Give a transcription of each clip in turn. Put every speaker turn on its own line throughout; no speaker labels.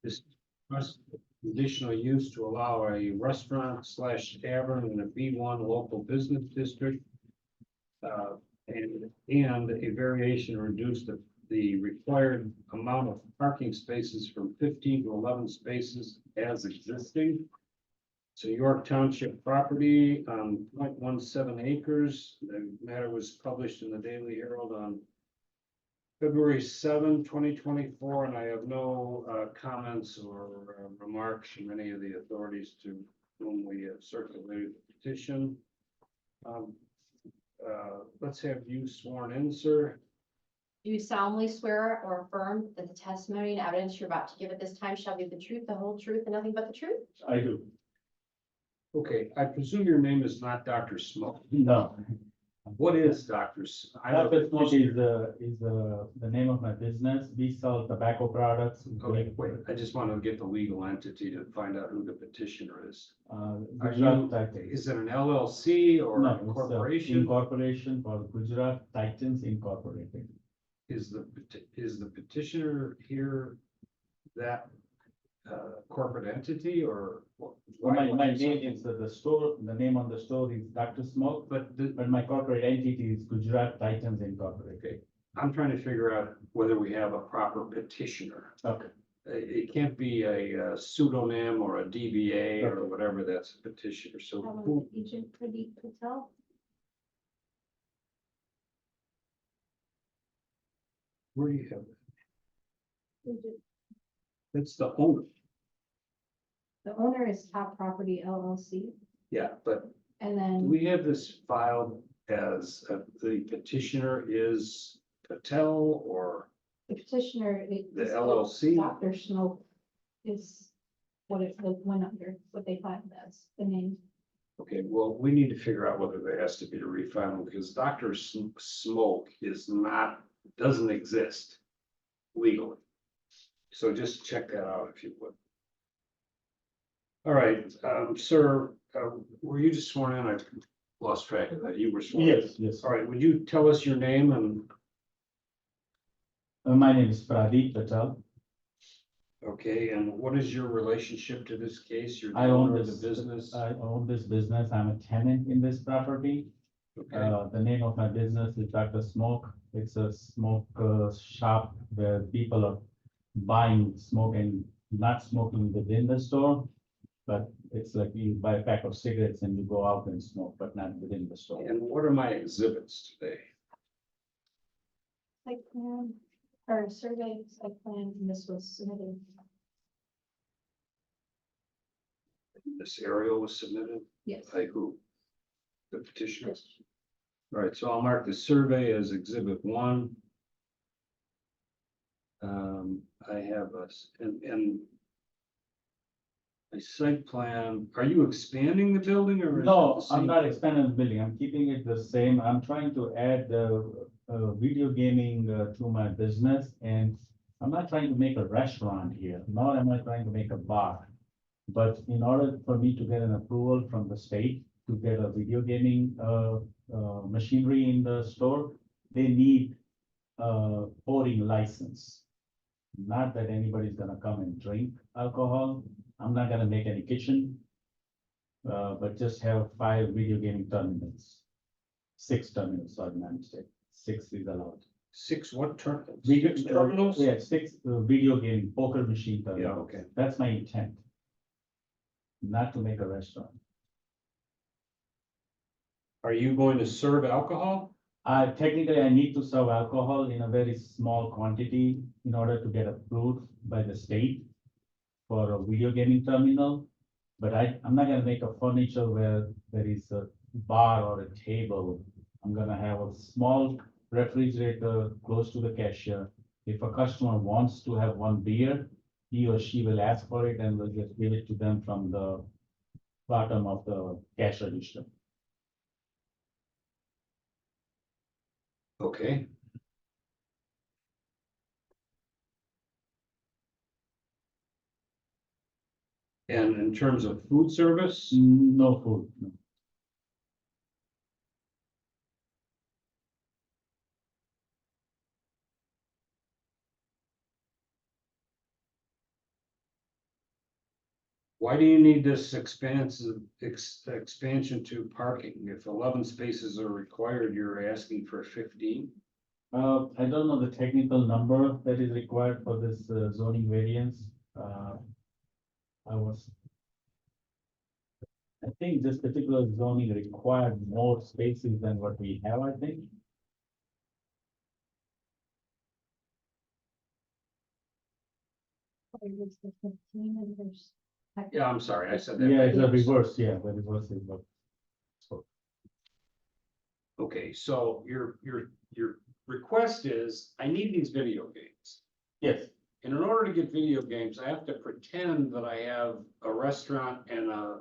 This conditional use to allow a restaurant slash tavern in a B1 local business district. And a variation to reduce the required amount of parking spaces from 15 to 11 spaces as existing. So York Township property on 0.17 acres. The matter was published in the Daily Herald on February 7, 2024, and I have no comments or remarks from any of the authorities to whom we have circulated the petition. Let's have you sworn in, sir.
Do you solemnly swear or affirm that the testimony and evidence you're about to give at this time shall be the truth, the whole truth, and nothing but the truth?
I do.
Okay, I presume your name is not Dr. Smoke.
No.
What is Dr.
Dr. Smoke is the name of my business. We sell tobacco products.
Okay, wait, I just want to get the legal entity to find out who the petitioner is. Are
Gujarat
you,
Titans.
is it an LLC or
No,
a
it's a
corporation?
incorporation for Gujarat Titans Incorporated.
Is the petitioner here that corporate entity or?
My name is the store, the name on the store is Dr. Smoke,
But
but my corporate entity is Gujarat Titans Incorporated.
okay, I'm trying to figure out whether we have a proper petitioner.
Okay.
It can't be a pseudonym or a DBA or whatever, that's a petitioner, so who,
Agent Pradeep Patel.
where do you have that? That's the owner,
The owner is Top Property LLC,
yeah, but
and
do
then
we have this filed as the petitioner is Patel or
the petitioner.
the LLC?
Dr. Smoke is what it went under, what they filed as the name.
Okay, well, we need to figure out whether there has to be a refiling because Dr. Smoke is not, doesn't exist legally. So just check that out if you would. All right, sir, were you just sworn in? I lost track of that. You were sworn in.
Yes.
All right, would you tell us your name and,
My name is Pradeep Patel.
okay, and what is your relationship to this case? You're the
I own
owner of
this
the business?
I own this business. I'm a tenant in this property.
Okay,
The name of my business is Dr. Smoke. It's a smoke shop where people are buying smoke and not smoking within the store. But it's like you buy a pack of cigarettes and you go out and smoke, but not within the store.
and what are my exhibits today?
Site plan, or survey site plan, and this was submitted.
This aerial was submitted
Yes.
by who? The petitioner? All right, so I'll mark the survey as exhibit 1. I have and a site plan. Are you expanding the building or? is it
No,
the same?
I'm not expanding the building. I'm keeping it the same. I'm trying to add video gaming to my business, and I'm not trying to make a restaurant here, nor am I trying to make a bar. But in order for me to get an approval from the state to get a video gaming machinery in the store, they need a pouring license. Not that anybody's gonna come and drink alcohol. I'm not gonna make any kitchen. But just have 5 video gaming terminals. 6 terminals, sorry, my mistake. 6 is allowed.
6 what terminals?
Video-
6 terminals?
Yeah, 6 video game poker machine terminals.
Yeah, okay.
That's my intent. Not to make a restaurant.
Are you going to serve alcohol?
Technically, I need to serve alcohol in a very small quantity in order to get approved by the state for a video gaming terminal. But I'm not gonna make a furniture where there is a bar or a table. I'm gonna have a small refrigerator close to the cashier. If a customer wants to have 1 beer, he or she will ask for it and we'll just give it to them from the bottom of the cash register.
Okay. And in terms of food service,
No food, no.
Why do you need this expansion to parking? If 11 spaces are required, you're asking for 15?
I don't know the technical number that is required for this zoning variance. I think this particular zoning required more spaces than what we have, I think.
Yeah, I'm sorry, I said that.
Yeah, it's a
backwards.
reverse, yeah, the reverse is what.
Okay, so your request is, I need these video games.
Yes,
And in order to get video games, I have to pretend that I have a restaurant and a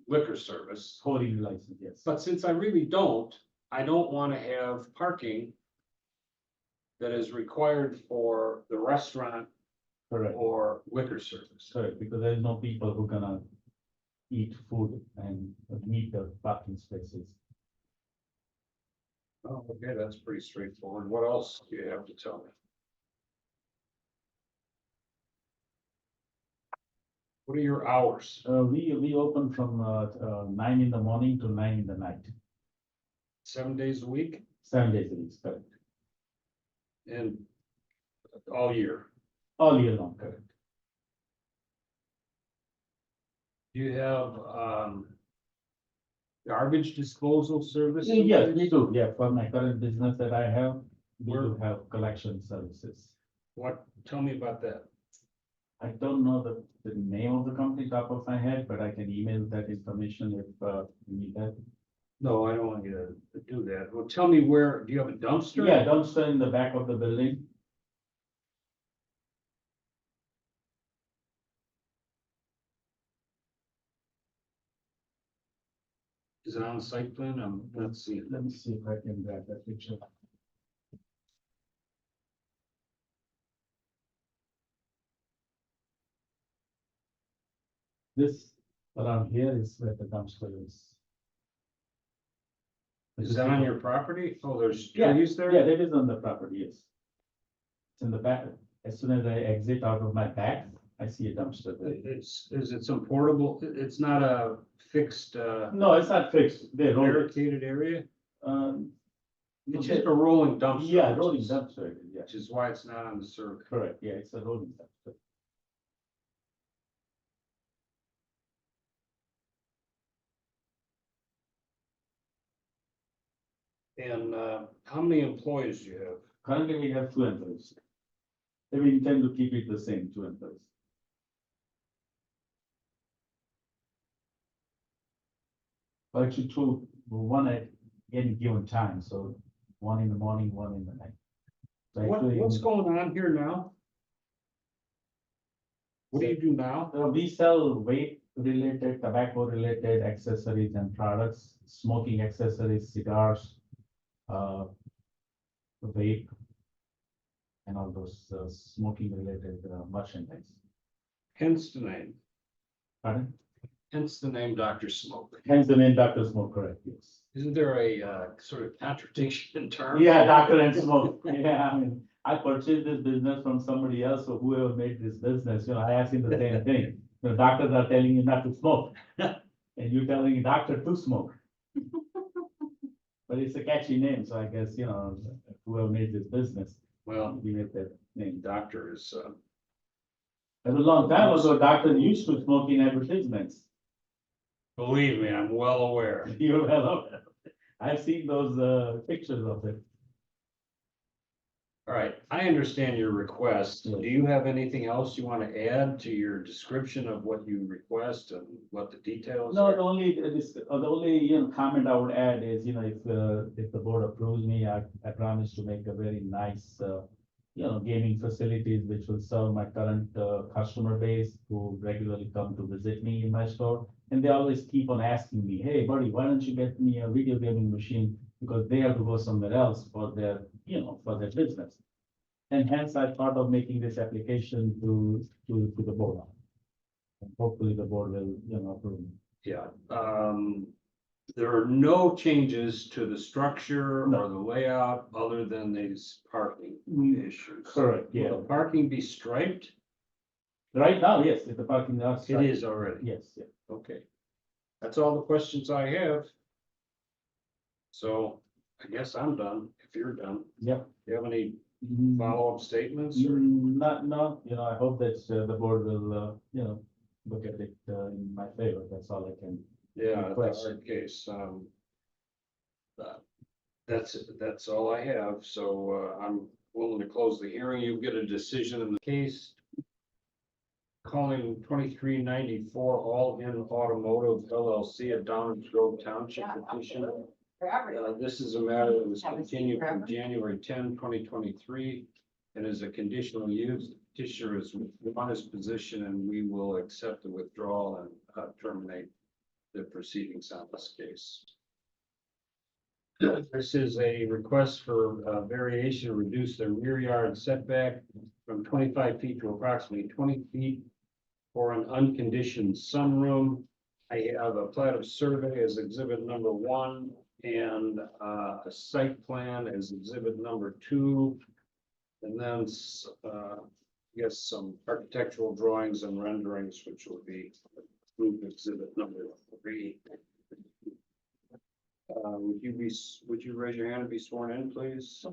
liquor service.
holding license, yes.
But since I really don't, I don't want to have parking that is required for the restaurant
Correct,
or liquor service.
correct, because there's no people who gonna eat food and meet the parking spaces.
Oh, okay, that's pretty straightforward. What else do you have to tell me? What are your hours?
We open from 9 in the morning to 9 in the night,
7 days a week
7 days a week, correct,
and all year?
all year long, correct.
Do you have garbage disposal service?
Yes, we do, yeah, for my current business that I have, we
Where-
do have collection services.
What, tell me about that.
I don't know the name of the company top of my head, but I can email that information if you need that.
No, I don't want you to do that. Well, tell me where, do you have a dumpster?
Yeah, dumpster in the back of the building.
Is it on the site plan? I'm not seeing it.
Let me see if I can grab that picture. This around here is where the dumpster is.
Is that on your property? Oh, there's
Yeah,
trees there?
Yeah, that is on the property, yes. It's in the back. As soon as I exit out of my back, I see a dumpster there.
Is it some portable, it's not a fixed,
No, it's not fixed. They're rolling.
barricaded area?
No,
It's just a rolling dumpster.
Yeah,
which
rolling
is-
dumpster, yeah,
Which is why it's not on the survey.
correct, yeah, it's a rolling dumpster.
And how many employees do you have?
Currently, we have 2 employees. And we intend to keep it the same, 2 employees. But actually 2, 1 at any given time, so 1 in the morning, 1 in the night. So actually,
What's going on here now? What do you do now?
We sell vape-related, tobacco-related accessories and products, smoking accessories, cigars, vape, and all those smoking-related merchandise.
Hence the name,
Pardon?
hence the name Dr. Smoke.
Hence the name Dr. Smoke, correct, yes.
Isn't there a sort of contradiction in terms?
Yeah, Doctor and Smoke, yeah, I mean, I purchased this business from somebody else, so whoever made this business, I asked him the same thing. The doctors are telling you not to smoke, and you're telling a doctor to smoke. But it's a catchy name, so I guess, whoever made this business,
Well,
we made that name.
doctor is,
It was a long time ago, doctors used to smoke in advertisements.
believe me, I'm well aware.
You're well aware. I've seen those pictures of it.
All right, I understand your request.
Yes.
Do you have anything else you want to add to your description of what you request and what the details
No,
are?
the only comment I would add is, if the board approves me, I promise to make a very nice, gaming facilities which will serve my current customer base who regularly come to visit me in my store. And they always keep on asking me, hey buddy, why don't you get me a video gaming machine? Because they have to go somewhere else for their, for their business. And hence I thought of making this application to the board. And hopefully the board will, approve me.
Yeah, there are no changes to the structure
No.
or the layout other than these parking issues.
Correct,
Will
yeah.
the parking be striped?
Right now, yes, if the parking lot.
It is already.
Yes, yeah.
Okay. That's all the questions I have. So I guess I'm done, if you're done.
Yep.
Do you have any
Mm,
follow-up statements or?
Not, I hope that the board will, look at it in my favor. That's all I can.
Yeah, it's a
question.
hard case. Uh, that's all I have. So, I'm willing to close the hearing. You get a decision in the case. Calling 2394 All In Automotive LLC of Downers Grove Township petition. This is a matter that was continued from January 10, 2023, and is a conditional use. The petitioner is withdrawn his position, and we will accept the withdrawal and terminate the proceedings on this case. This is a request for variation to reduce the rear yard setback from 25 feet to approximately 20 feet for an unconditioned sunroom. I have a plat of survey as exhibit number 1 and a site plan as exhibit number 2. And then yes, some architectural drawings and renderings, which will be approved exhibit number 3. Would you raise your hand and be sworn in, please?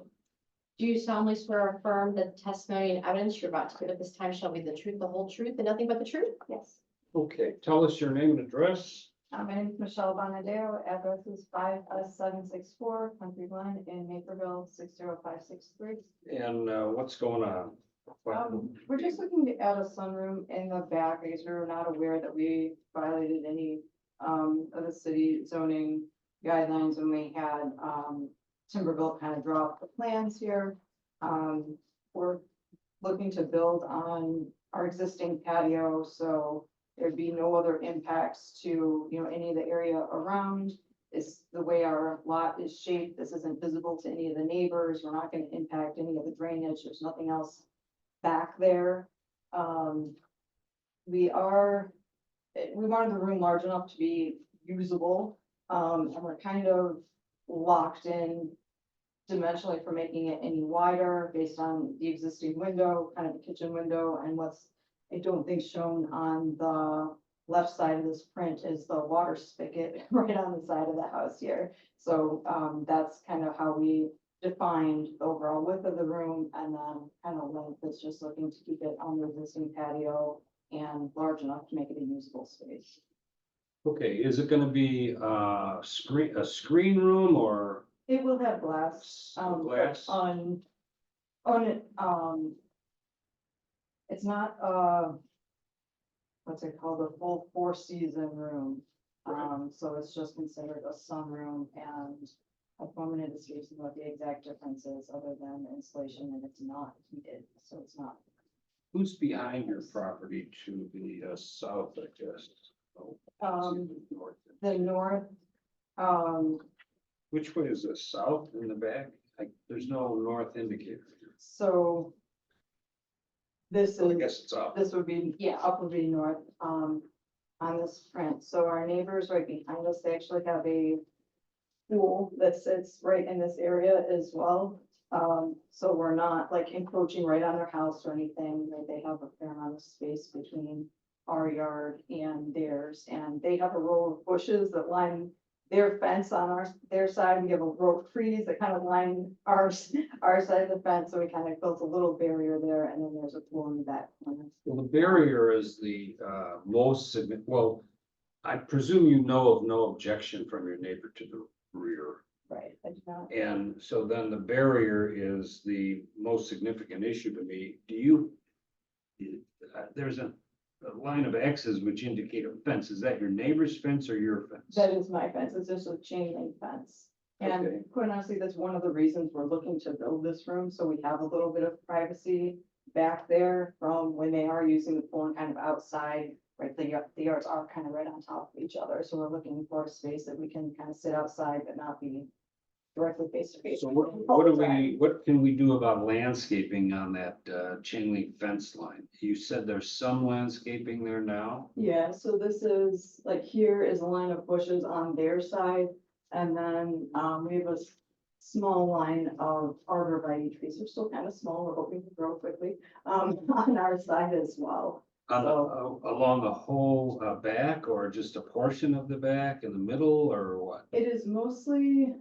Do you solemnly swear or affirm that the testimony and evidence you're about to give at this time shall be the truth, the whole truth, and nothing but the truth?
Yes.
Okay, tell us your name and address.
My name is Michelle Bonadeo. Address is 5S764 Country Glen in Naperville, 60563.
And what's going on?
We're just looking to add a sunroom in the back because we were not aware that we violated any of the city zoning guidelines when we had Timberville kind of draw up the plans here. We're looking to build on our existing patio, so there'd be no other impacts to, any of the area around. Is the way our lot is shaped. This isn't visible to any of the neighbors. We're not going to impact any of the drainage. There's nothing else back there. We wanted the room large enough to be usable. And we're kind of locked in dimensionally for making it any wider based on the existing window, kind of the kitchen window, and what's, I don't think shown on the left side of this print is the water spigot right on the side of the house here. So that's kind of how we defined the overall width of the room, and then kind of length is just looking to keep it on the existing patio and large enough to make it a usable space.
Okay, is it gonna be a screen room or?
It will have glass, but
Glass?
on it, it's not, what's it called, a full 4-season room.
Right.
So it's just considered a sunroom, and I've gone into discussion what the exact difference is other than the insulation, and it's not heated, so it's not.
Who's behind your property to the south, I guess? Oh, north.
The north,
Which way is the south in the back? There's no north indicator here.
so this
So I
is.
guess it's up.
This would be, yeah, up would be north, on this print. So our neighbors right behind us, they actually have a pool that sits right in this area as well. So we're not like encroaching right on their house or anything. They have a fair amount of space between our yard and theirs. And they have a row of bushes that line their fence on their side. We have a row of trees that kind of line our side of the fence. So we kind of built a little barrier there, and then there's a pool in the back corner.
Well, the barrier is the most significant, well, I presume you know of no objection from your neighbor to the rear.
Right, I do not.
And so then the barrier is the most significant issue to me. Do you, there's a line of X's which indicate a fence. Is that your neighbor's fence or your fence?
That is my fence. It's just a chain link fence.
Okay.
And quite honestly, that's one of the reasons we're looking to build this room, so we have a little bit of privacy back there from when they are using the pool and kind of outside. Right, the yards are kind of right on top of each other, so we're looking for a space that we can kind of sit outside but not be directly face to face.
So what can we do about landscaping on that chain link fence line? You said there's some landscaping there now?
Yeah, so this is, like, here is a line of bushes on their side, and then, we have a small line of arborvitae trees. They're still kind of small. We're hoping to grow quickly, on our side as well.
Along the whole back, or just a portion of the back in the middle, or what?
It is mostly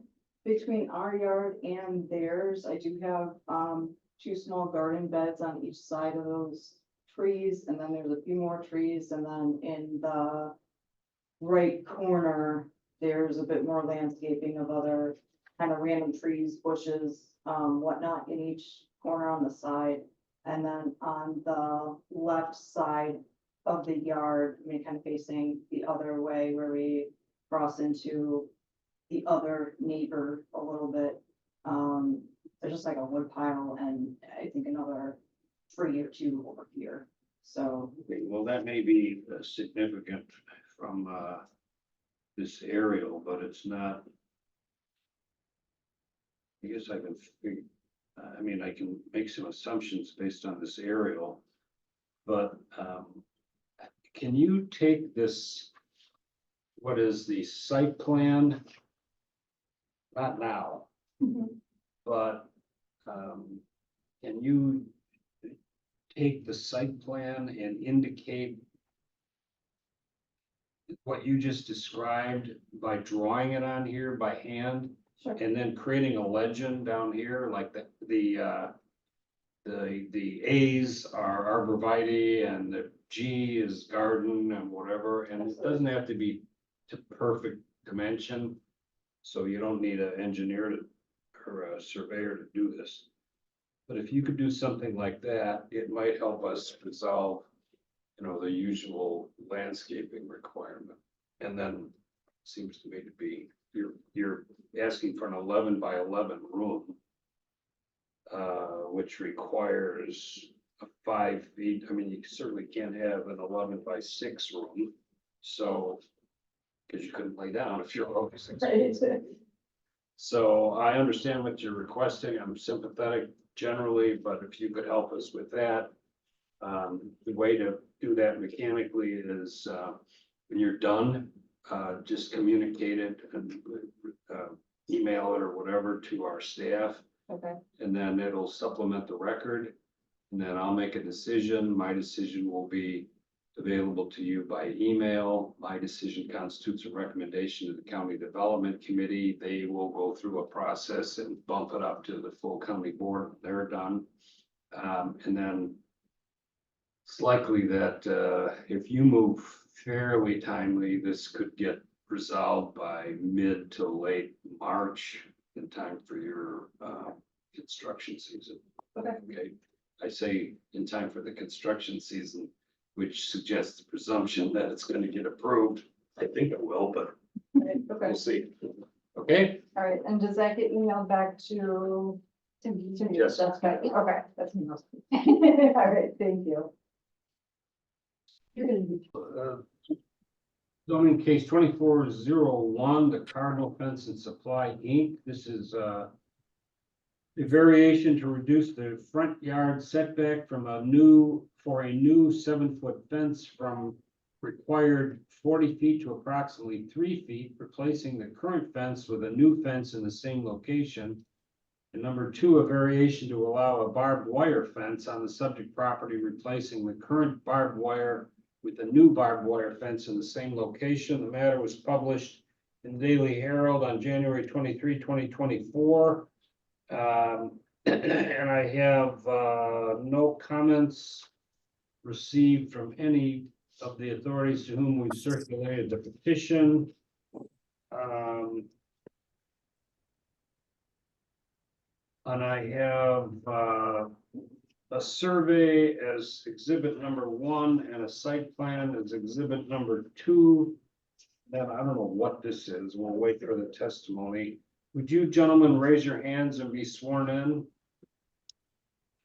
between our yard and theirs. I do have, two small garden beds on each side of those trees, and then there's a few more trees, and then in the right corner, there's a bit more landscaping of other kind of random trees, bushes, whatnot in each corner on the side. And then on the left side of the yard, I mean, kind of facing the other way where we cross into the other neighbor a little bit. There's just like a wood pile and I think another tree or two over here. So,
Okay, well, that may be significant from this aerial, but it's not. I guess I can, I mean, I can make some assumptions based on this aerial. But can you take this, what is the site plan? Not now, but can you take the site plan and indicate what you just described by drawing it on here by hand?
sure.
And then creating a legend down here, like the A's are arborvitae and the G is garden and whatever, and it doesn't have to be to perfect dimension. So you don't need an engineer to, or a surveyor to do this. But if you could do something like that, it might help us resolve, you know, the usual landscaping requirement. And then seems to me to be, you're asking for an 11 by 11 room, which requires a 5 feet. I mean, you certainly can't have an 11 by 6 room. So, because you couldn't lay down if you're over 6 feet.
Right.
So I understand what you're requesting. I'm sympathetic generally, but if you could help us with that. The way to do that mechanically is when you're done, just communicate it and email it or whatever to our staff,
Okay,
and then it'll supplement the record. And then I'll make a decision. My decision will be available to you by email. My decision constitutes a recommendation to the County Development Committee. They will go through a process and bump it up to the full county board when they're done. And then it's likely that if you move fairly timely, this could get resolved by mid to late March in time for your construction season.
Okay.
Okay, I say in time for the construction season, which suggests the presumption that it's going to get approved. I think it will, but
okay,
we'll see. Okay,
all right, and does that get emailed back to? To me,
Yes.
that's good, okay, that's me. All right, thank you. You're gonna be.
zoning case 2401, the Cardinal Fence and Supply Inc. This is a variation to reduce the front yard setback from a new 7-foot fence from required 40 feet to approximately 3 feet, replacing the current fence with a new fence in the same location. And number 2, a variation to allow a barbed wire fence on the subject property, replacing the current barbed wire with a new barbed wire fence in the same location. The matter was published in the Daily Herald on January 23, 2024. And I have no comments received from any of the authorities to whom we circulated the petition. And I have a survey as exhibit number 1 and a site plan as exhibit number 2. Then I don't know what this is. We'll wait for the testimony. Would you gentlemen raise your hands and be sworn in?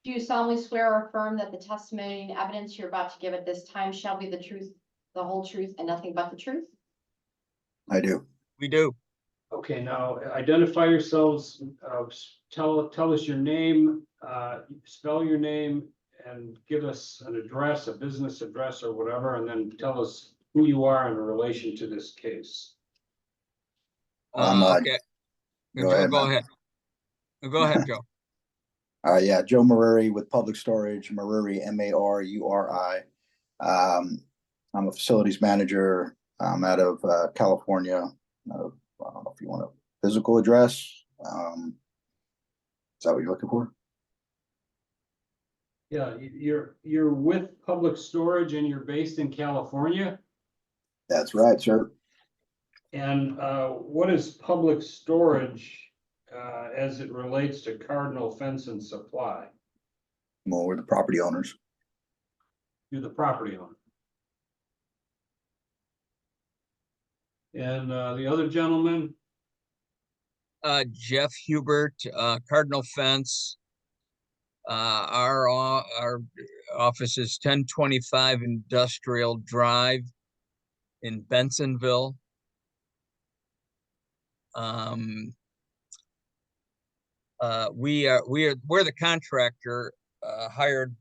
Do you solemnly swear or affirm that the testimony and evidence you're about to give at this time shall be the truth, the whole truth, and nothing but the truth?
I do.
We do.
Okay, now identify yourselves. Tell us your name, spell your name, and give us an address, a business address or whatever, and then tell us who you are in relation to this case.
Okay.
Go
Joe,
ahead,
go
man.
ahead. Go ahead, Joe.
Yeah, Joe Maruri with Public Storage, Maruri, Maruri. I'm a facilities manager. I'm out of California. I don't know if you want a physical address. Is that what you're looking for?
Yeah, you're with Public Storage and you're based in California?
That's right, sir.
And what is Public Storage as it relates to Cardinal Fence and Supply?
Well, we're the property owners.
You're the property owner. And the other gentleman,
Jeff Hubert, Cardinal Fence. Our office is 1025 Industrial Drive in Bensonville. We're the contractor hired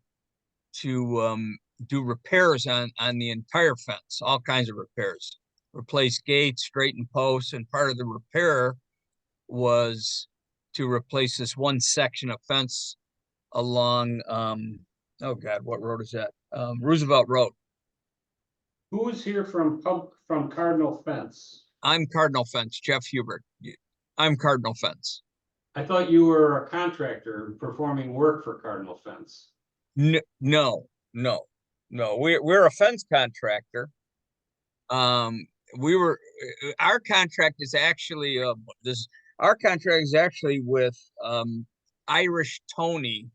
to do repairs on the entire fence, all kinds of repairs, replace gates, straighten posts, and part of the repair was to replace this one section of fence along oh God, what road is that? Roosevelt Road.
who is here from Cardinal Fence?
I'm Cardinal Fence, Jeff Hubert. I'm Cardinal Fence.
I thought you were a contractor performing work for Cardinal Fence.
No. We're a fence contractor. Our contract is actually our contract is actually with Irish Tony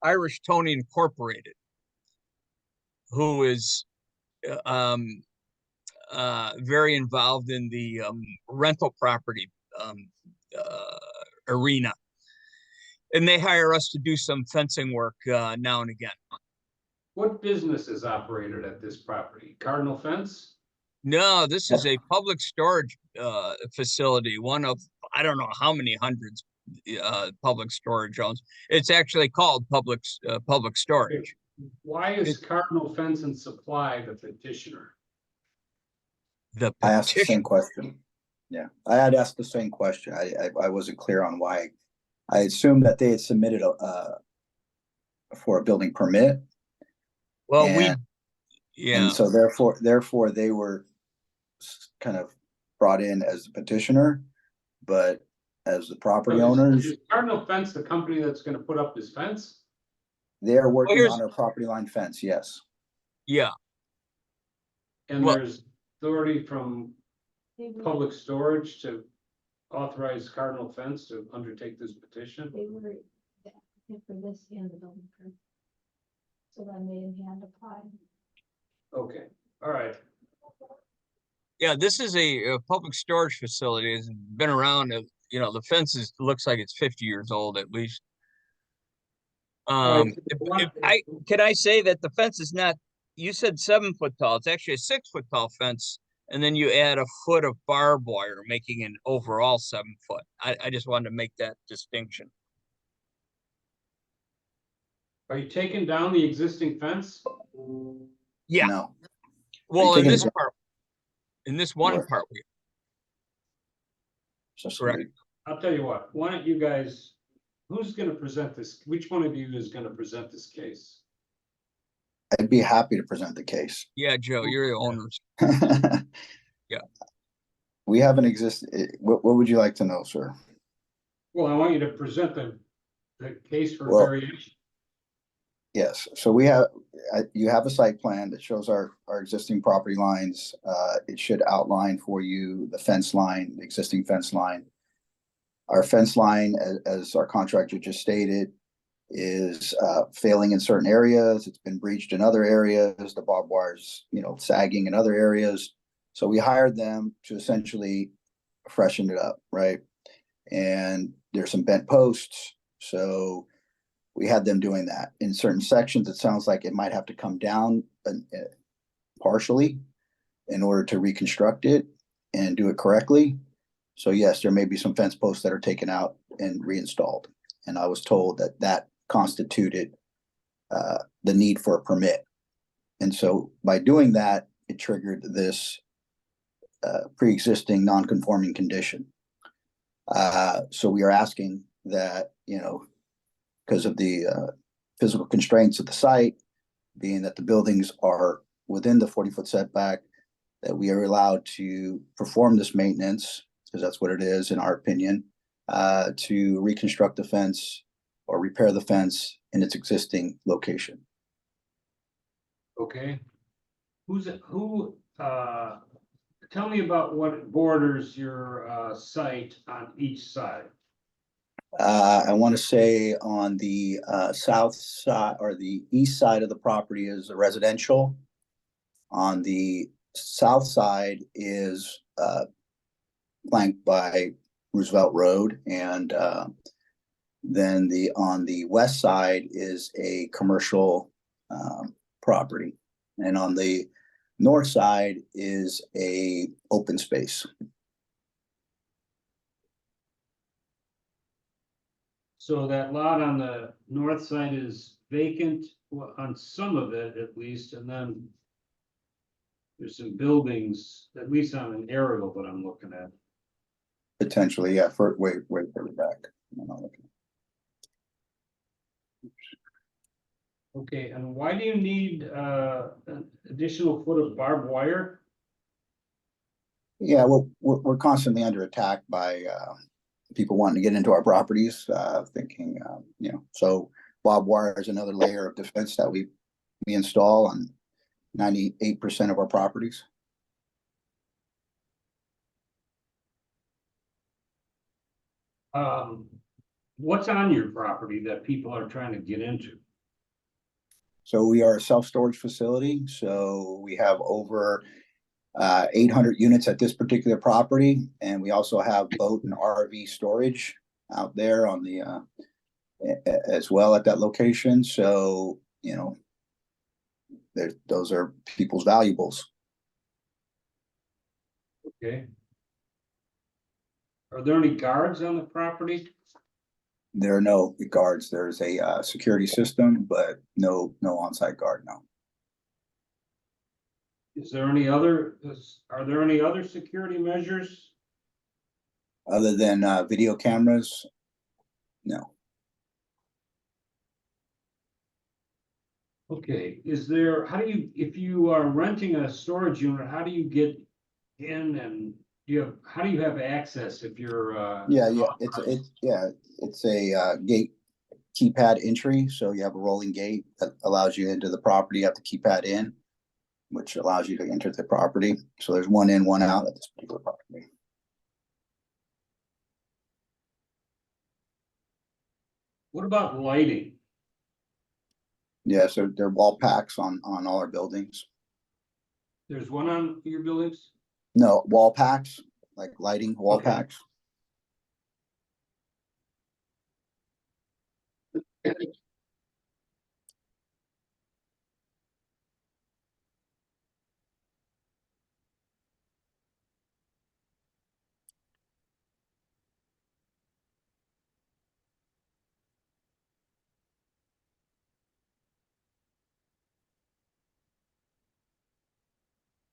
Incorporated, who is very involved in the rental property arena. And they hire us to do some fencing work now and again.
What business is operated at this property? Cardinal Fence?
No, this is a public storage facility, one of, I don't know how many hundreds public storage owns. It's actually called public storage.
Why is Cardinal Fence and Supply the petitioner?
I asked the same question. Yeah, I had asked the same question. I wasn't clear on why. I assumed that they had submitted for a building permit.
Well,
and so therefore they were kind of brought in as the petitioner, but as the property owners.
Is Cardinal Fence the company that's going to put up this fence?
They are working on our property line fence, yes.
Yeah.
And there's authority from Public Storage to authorize Cardinal Fence to undertake this petition?
They were, for this and the building permit. So then they in hand apply.
Okay, all right.
Yeah, this is a public storage facility. It's been around, the fence looks like it's 50 years old at least. Can I say that the fence is not, you said 7 foot tall, it's actually a 6 foot tall fence, and then you add a foot of barbed wire, making an overall 7 foot. I just wanted to make that distinction.
Are you taking down the existing fence?
Yeah.
No.
Well, in this part, in this one
Right.
part, correct.
I'll tell you what, why don't you guys, who's going to present this? Which one of you is going to present this case?
I'd be happy to present the case.
Yeah, Joe, you're the owners. Yeah.
We have an what would you like to know, sir?
Well, I want you to present the case for
Well,
variation.
Yes, so you have a site plan that shows our existing property lines. It should outline for you the fence line, the existing fence line. Our fence line, as our contractor just stated, is failing in certain areas. It's been breached in other areas. The barbed wire's, sagging in other areas. So we hired them to essentially freshen it up, right? And there's some bent posts. So we had them doing that. In certain sections, it sounds like it might have to come down partially in order to reconstruct it and do it correctly. So yes, there may be some fence posts that are taken out and reinstalled. And I was told that constituted the need for a permit. And so by doing that, it triggered this pre-existing non-conforming condition. So we are asking that, because of the physical constraints of the site, being that the buildings are within the 40-foot setback, that we are allowed to perform this maintenance, because that's what it is, in our opinion, to reconstruct the fence or repair the fence in its existing location.
Okay. Tell me about what borders your, site on each side.
I want to say on the south side or the east side of the property is residential. On the south side is flanked by Roosevelt Road, and then on the west side is a commercial property, and on the north side is a open space.
So that lot on the north side is vacant, well, on some of it at least, and then there's some buildings, at least on an aerial that I'm looking at.
Potentially, yeah, way further back. I'm not looking.
Okay, and why do you need an additional foot of barbed wire?
Yeah, well, we're constantly under attack by people wanting to get into our properties, thinking, so barbed wire is another layer of defense that we install on 98% of our properties.
What's on your property that people are trying to get into?
So we are a self-storage facility, so we have over 800 units at this particular property, and we also have boat and RV storage out there on the as well at that location. So, those are people's valuables.
Okay. Are there any guards on the property?
There are no guards. There's a security system, but no on-site guard, no.
Are there any other security measures?
Other than video cameras, no.
Okay, if you are renting a storage unit, how do you get in, and how do you have access if you're?
It's a gate keypad entry. So you have a rolling gate that allows you into the property. You have the keypad in, which allows you to enter the property. So there's one in, one out at this particular property.
What about lighting?
Yeah, so there are wall packs on all our buildings.
There's one on your buildings?
No, wall packs, like lighting wall
Okay.
packs.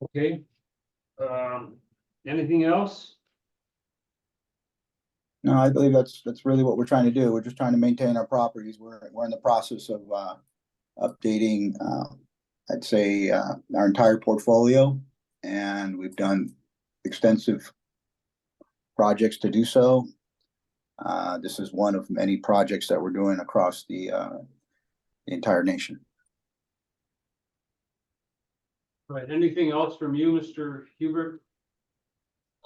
Okay. Anything else?
No, I believe that's really what we're trying to do. We're just trying to maintain our properties. We're in the process of updating, I'd say, our entire portfolio, and we've done extensive projects to do so. This is one of many projects that we're doing across the entire nation.
Right, anything else from you, Mr. Hubert?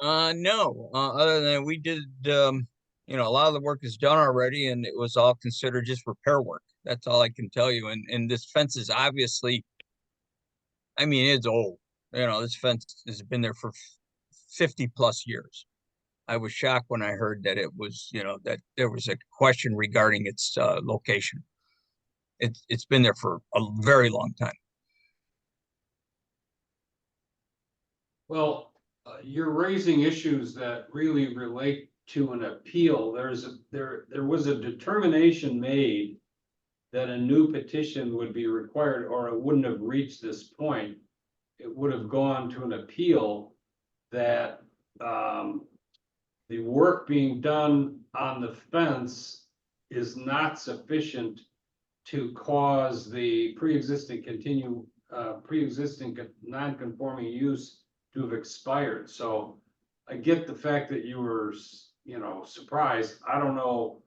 No, other than we did, a lot of the work is done already, and it was all considered just repair work. That's all I can tell you. And this fence is obviously, I mean, it's old. This fence has been there for 50 plus years. I was shocked when I heard that it was, that there was a question regarding its location. It's been there for a very long time.
Well, you're raising issues that really relate to an appeal. There was a determination made that a new petition would be required, or it wouldn't have reached this point. It would have gone to an appeal that the work being done on the fence is not sufficient to cause the pre-existing non-conforming use to have expired. So I get the fact that you were, surprised. I don't know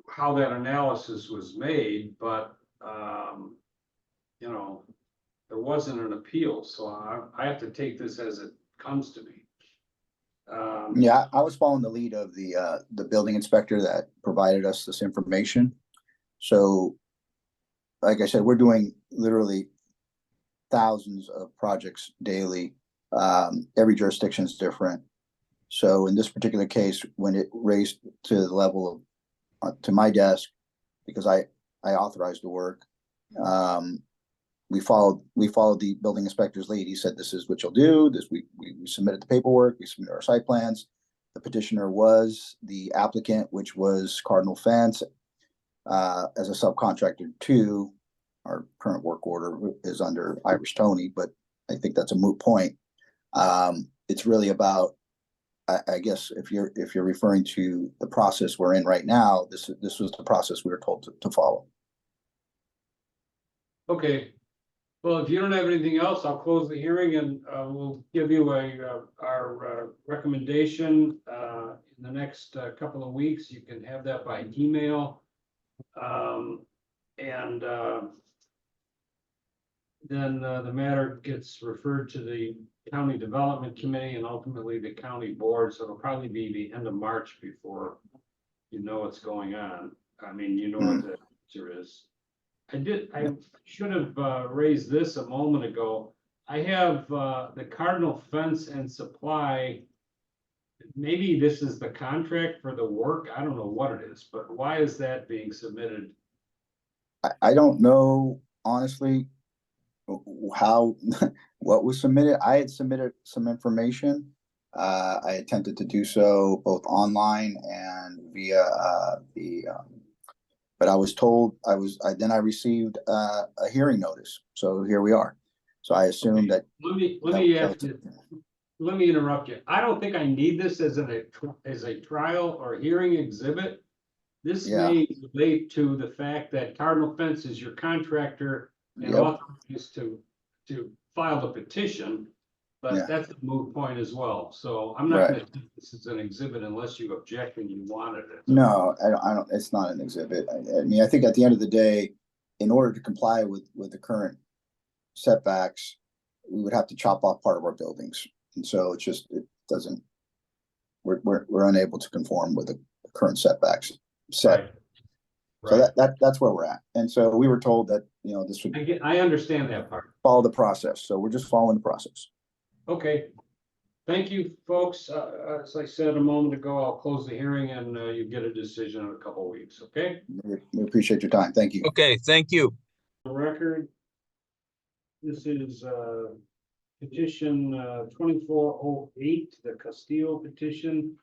how that analysis was made, but, there wasn't an appeal, so I have to take this as it comes to me.
Yeah, I was following the lead of the building inspector that provided us this information. So, like I said, we're doing literally thousands of projects daily. Every jurisdiction is different. So in this particular case, when it raised to the level of, to my desk, because I authorized the work, we followed the building inspector's lead. He said, this is what you'll do. We submitted the paperwork, we submitted our site plans. The petitioner was the applicant, which was Cardinal Fence, as a subcontractor to our current work order is under Irish Tony, but I think that's a moot point. It's really about, I guess, if you're referring to the process we're in right now, this was the process we were told to follow.
Okay, well, if you don't have anything else, I'll close the hearing and we'll give you our recommendation in the next couple of weeks. You can have that by email. And then the matter gets referred to the County Development Committee and ultimately the county board. So it'll probably be the end of March before you know what's going on. I mean, you know what the answer is. I should have raised this a moment ago. I have the Cardinal Fence and Supply. Maybe this is the contract for the work. I don't know what it is, but why is that being submitted?
I don't know, honestly, how, what was submitted. I had submitted some information. I attempted to do so both online and via but I was told then I received a hearing notice. So here we are. So I assumed that.
Let me interrupt you. I don't think I need this as a trial or hearing exhibit. This may relate to the fact that Cardinal Fence is your contractor and authorized to file the petition, but that's a moot point as well. So I'm not gonna think this is an exhibit unless you object and you wanted it.
No, I don't, it's not an exhibit. I mean, I think at the end of the day, in order to comply with the current setbacks, we would have to chop off part of our buildings. And so it doesn't, we're unable to conform with the current setbacks set.
Right.
So that's where we're at. And so we were told that, this would
I understand that part.
follow the process. So we're just following the process.
Okay. Thank you, folks. As I said a moment ago, I'll close the hearing and you get a decision in a couple of weeks, okay?
We appreciate your time. Thank you.
Okay, thank you.
Record. This is petition 2408, the Castillo petition.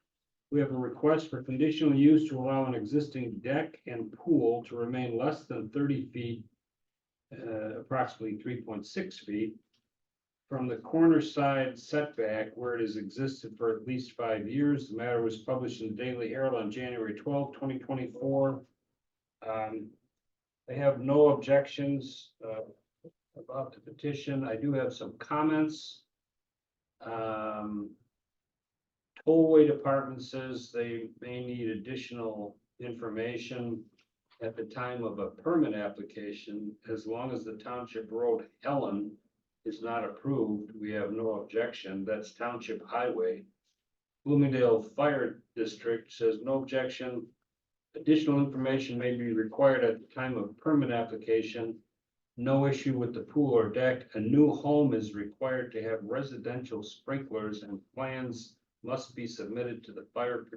We have a request for conditional use to allow an existing deck and pool to remain less than 30 feet, approximately 3.6 feet, from the corner side setback where it has existed for at least 5 years. The matter was published in the Daily Herald on January 12, 2024. They have no objections about the petition. I do have some comments. Tollway Department says they may need additional information at the time of a permit application. As long as the Township Road Helen is not approved, we have no objection. That's Township Highway. Bloomingdale Fire District says no objection. Additional information may be required at the time of permit application. No issue with the pool or deck. A new home is required to have residential sprinklers and plans must be submitted to the Fire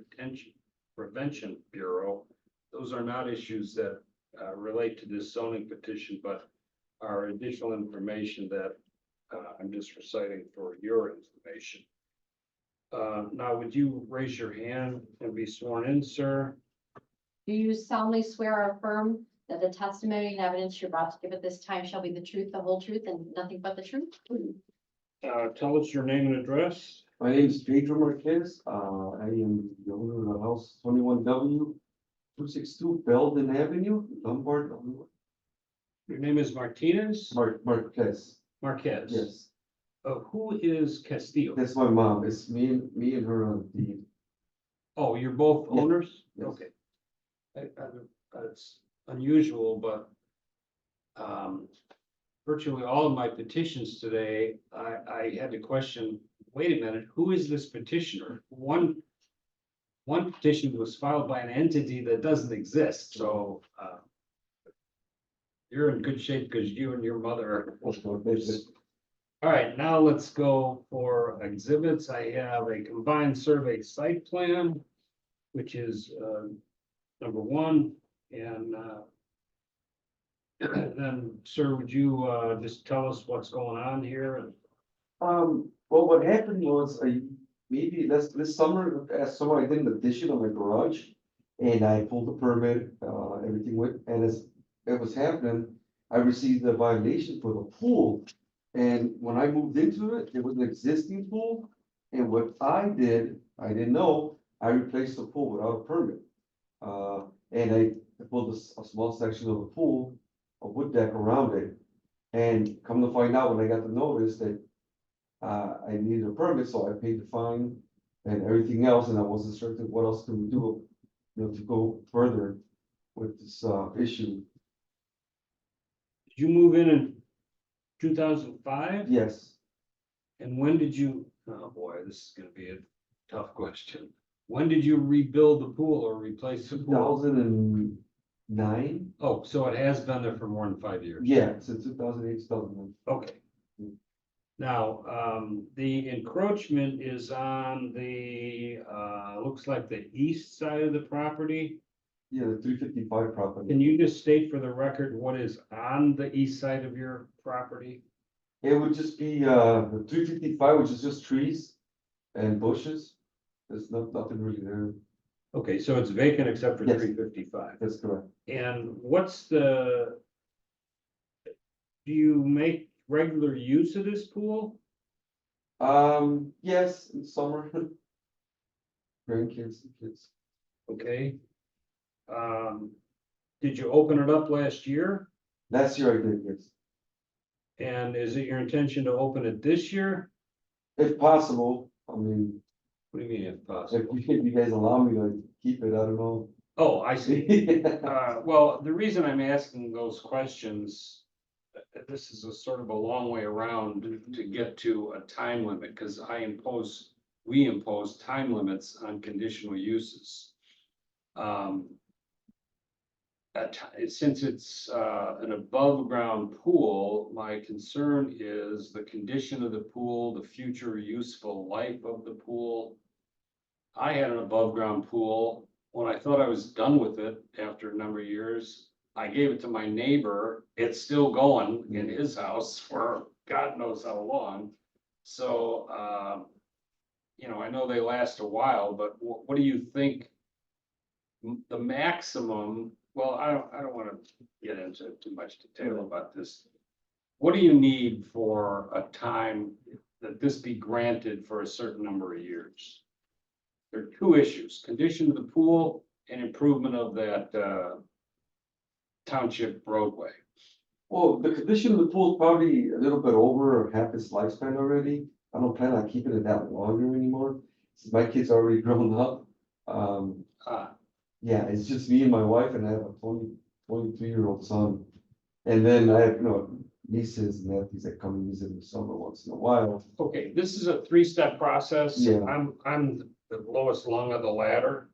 Prevention Bureau. Those are not issues that relate to this zoning petition, but are additional information that I'm just reciting for your information. Now, would you raise your hand and be sworn in, sir?
Do you solemnly swear or affirm that the testimony and evidence you're about to give at this time shall be the truth, the whole truth, and nothing but the truth?
Tell us your name and address.
My name is Pedro Marquez. I am the owner of the house 21W. 262 Belden Avenue, Lombard, Illinois.
Your name is Martinez?
Marquez,
Marquez?
yes,
Who is Castillo?
that's my mom, it's me and her on the deed.
Oh, you're both
Yeah,
owners?
yes.
Okay. It's unusual, but virtually all of my petitions today, I had to question, wait a minute, who is this petitioner? One petition was filed by an entity that doesn't exist, so you're in good shape because you and your mother are. All right, now let's go for exhibits. I have a combined survey site plan, which is number one, and then, sir, would you just tell us what's going on here?
Well, what happened was, maybe this summer, last summer, I did an addition on my garage. And I pulled the permit, everything went, and as it was happening, I received a violation for the pool. And when I moved into it, it was an existing pool, and what I did, I didn't know, I replaced the pool without a permit. And I built a small section of the pool, a wood deck around it. And come to find out, when I got the notice that I needed a permit, so I paid the fine and everything else, and I wasn't certain what else can we do, to go further with this issue.
Did you move in 2005?
Yes,
And when did you, oh boy, this is gonna be a tough question. When did you rebuild the pool or replace the pool?
2009,
Oh, so it has been there for more than 5 years?
yeah, since 2008, 2009.
Okay. Now, the encroachment is on the, looks like the east side of the property.
Yeah, the 355 property.
Can you just state for the record what is on the east side of your property?
It would just be the 355, which is just trees and bushes. There's nothing really there.
Okay, so it's vacant except for
Yes.
355.
That's correct.
And do you make regular use of this pool?
Yes, in summer. Grandkids, kids.
Okay. Did you open it up last year?
Last year I did, yes.
And is it your intention to open it this year?
If possible, I mean,
What do you mean if
if
possible?
you guys allow me to keep it, I don't know.
Oh, I see. Well, the reason I'm asking those questions, this is a sort of a long way around to get to a time limit, because we impose time limits on conditional uses. Since it's an above ground pool, my concern is the condition of the pool, the future useful life of the pool. I had an above ground pool. When I thought I was done with it after a number of years, I gave it to my neighbor. It's still going in his house for God knows how long. So, I know they last a while, but what do you think? The maximum, well, I don't want to get into too much detail about this. What do you need for a time that this be granted for a certain number of years? There are two issues: condition of the pool and improvement of that township roadway.
Well, the condition of the pool is probably a little bit over half its lifespan already. I don't plan on keeping it that longer anymore, since my kids are already grown up. Yeah, it's just me and my wife, and I have a 23-year-old son. And then I have, nieces and nephews that come and visit in the summer once in a while.
Okay, this is a three-step process.
Yeah.
I'm the lowest rung of the ladder.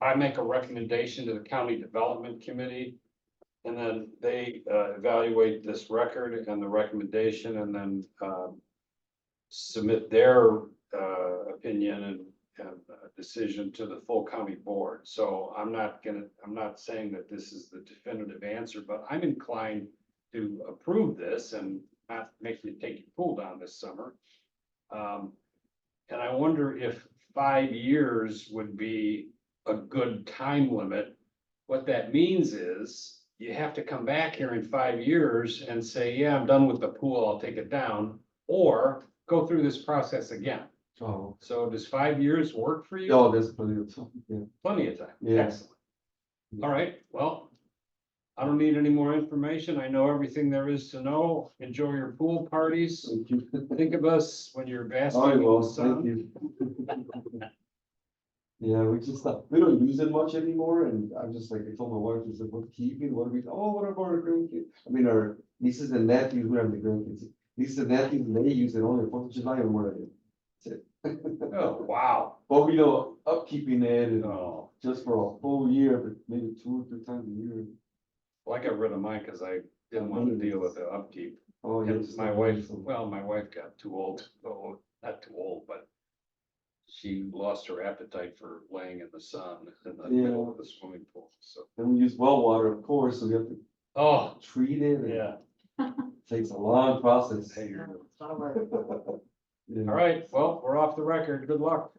I make a recommendation to the county development committee. And then they evaluate this record and the recommendation, and then submit their opinion and decision to the full county board. So I'm not saying that this is the definitive answer, but I'm inclined to approve this and not make you take your pool down this summer. And I wonder if 5 years would be a good time limit. What that means is you have to come back here in 5 years and say, yeah, I'm done with the pool, I'll take it down, or go through this process again.
Oh,
So does 5 years work for you?
no, there's plenty of time, yeah.
Plenty of time.
Yeah.
Excellent. All right, well, I don't need any more information. I know everything there is to know. Enjoy your pool parties.
Thank you.
Think of us when you're basking
I
in
will,
the
thank
sun.
you. Yeah, we just, we don't use it much anymore, and I'm just like, I told my wife, I said, what keeping, what are we, oh, what about our grandkids? I mean, our nieces and nephews, we have the grandkids, nieces and nephews, they use it only 4th of July and more than that's it.
Oh, wow.
But we know upkeeping it and
Oh,
just for a whole year, but maybe 2 or 3 times a year.
well, I got rid of mine because I didn't want to deal with the upkeep.
Oh, yeah.
And my wife, well, my wife got too old, oh, not too old, but she lost her appetite for laying in the sun in the middle of the swimming pool, so.
Then we use well water, of course, so we have to
Oh,
treat it, and
yeah.
it takes a long process.
Hey, you're-
It's a lot of work.
Yeah.
All right, well, we're off the record. Good luck.